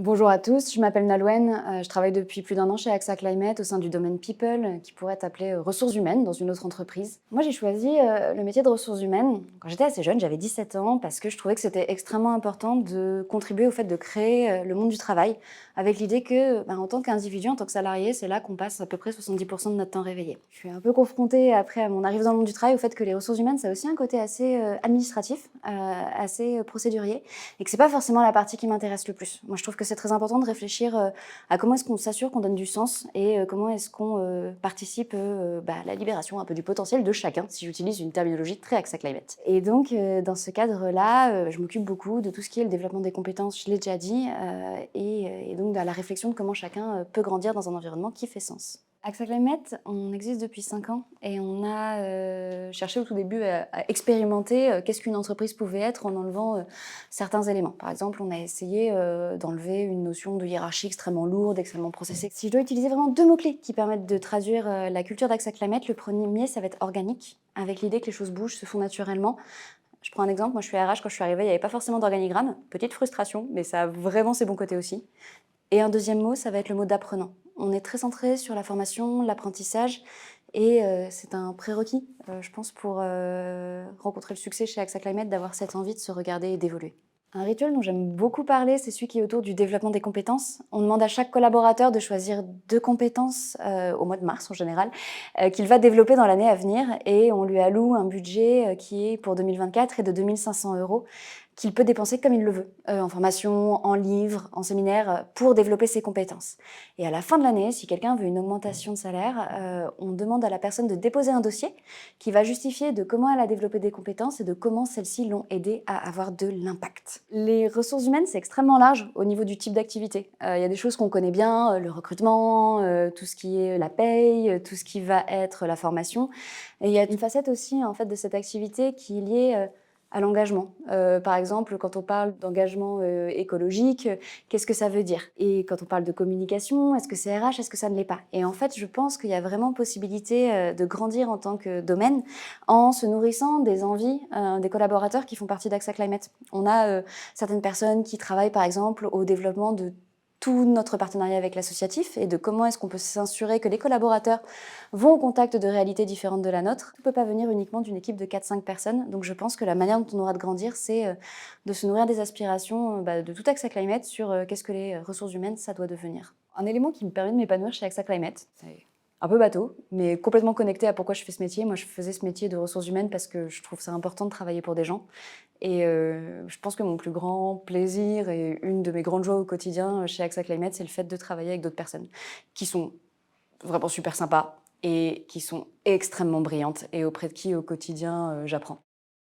Bonjour à tous, je m'appelle Nalouen, je travaille depuis plus d'1 an chez AXA Climate au sein du domaine People, qui pourrait être appelé ressources humaines dans une autre entreprise. Moi j'ai choisi le métier de ressources humaines quand j'étais assez jeune, j'avais 17 ans, parce que je trouvais que c'était extrêmement important de contribuer au fait de créer le monde du travail, avec l'idée que en tant qu'individu, en tant que salarié, c'est là qu'on passe à peu près 70% de notre temps réveillé. Je suis un peu confrontée après à mon arrivée dans le monde du travail au fait que les ressources humaines, ça a aussi un côté assez administratif, assez procédurier, et que c'est pas forcément la partie qui m'intéresse le plus. Moi je trouve que c'est très important de réfléchir à comment est-ce qu'on s'assure qu'on donne du sens et comment est-ce qu'on participe à la libération un peu du potentiel de chacun, si j'utilise une terminologie très AXA Climate. Et donc, dans ce cadre-là, je m'occupe beaucoup de tout ce qui est le développement des compétences, je l'ai déjà dit, et donc de la réflexion de comment chacun peut grandir dans un environnement qui fait sens. AXA Climate, on existe depuis 5 ans et on a cherché au tout début à expérimenter qu'est-ce qu'une entreprise pouvait être en enlevant certains éléments. Par exemple, on a essayé d'enlever une notion de hiérarchie extrêmement lourde, extrêmement processée. Si je dois utiliser vraiment 2 mots-clés qui permettent de traduire la culture d'AXA Climate, le premier, ça va être organique, avec l'idée que les choses bougent, se font naturellement. Je prends un exemple, moi je suis RH, quand je suis arrivée, il n'y avait pas forcément d'organigramme, petite frustration, mais ça a vraiment ses bons côtés aussi. Et un deuxième mot, ça va être le mot d'apprenant. On est très centré sur la formation, l'apprentissage, et c'est un prérequis, je pense, pour rencontrer le succès chez AXA Climate, d'avoir cette envie de se regarder et d'évoluer. Un rituel dont j'aime beaucoup parler, c'est celui qui est autour du développement des compétences. On demande à chaque collaborateur de choisir 2 compétences, au mois de mars en général, qu'il va développer dans l'année à venir, et on lui alloue un budget qui est pour 2024 et de 2 500 € qu'il peut dépenser comme il le veut, en formation, en livres, en séminaires, pour développer ses compétences. Et à la fin de l'année, si quelqu'un veut une augmentation de salaire, on demande à la personne de déposer un dossier qui va justifier de comment elle a développé des compétences et de comment celles-ci l'ont aidé à avoir de l'impact. Les ressources humaines, c'est extrêmement large au niveau du type d'activité. Il y a des choses qu'on connaît bien, le recrutement, tout ce qui est la paye, tout ce qui va être la formation. Et il y a une facette aussi en fait de cette activité qui est liée à l'engagement. Par exemple, quand on parle d'engagement écologique, qu'est-ce que ça veut dire? Et quand on parle de communication, est-ce que c'est RH, est-ce que ça ne l'est pas? Et en fait, je pense qu'il y a vraiment possibilité de grandir en tant que domaine en se nourrissant des envies des collaborateurs qui font partie d'AXA Climate. On a certaines personnes qui travaillent par exemple au développement de tout notre partenariat avec l'associatif et de comment est-ce qu'on peut s'assurer que les collaborateurs vont au contact de réalités différentes de la nôtre. Tout ne peut pas venir uniquement d'une équipe de 4-5 personnes, donc je pense que la manière dont on aura de grandir, c'est de se nourrir des aspirations de tout AXA Climate sur qu'est-ce que les ressources humaines, ça doit devenir. Un élément qui me permet de m'épanouir chez AXA Climate, c'est un peu bateau, mais complètement connecté à pourquoi je fais ce métier. Moi, je faisais ce métier de ressources humaines parce que je trouve ça important de travailler pour des gens. Et je pense que mon plus grand plaisir et une de mes grandes joies au quotidien chez AXA Climate, c'est le fait de travailler avec d'autres personnes qui sont vraiment super sympas et qui sont extrêmement brillantes et auprès de qui, au quotidien, j'apprends.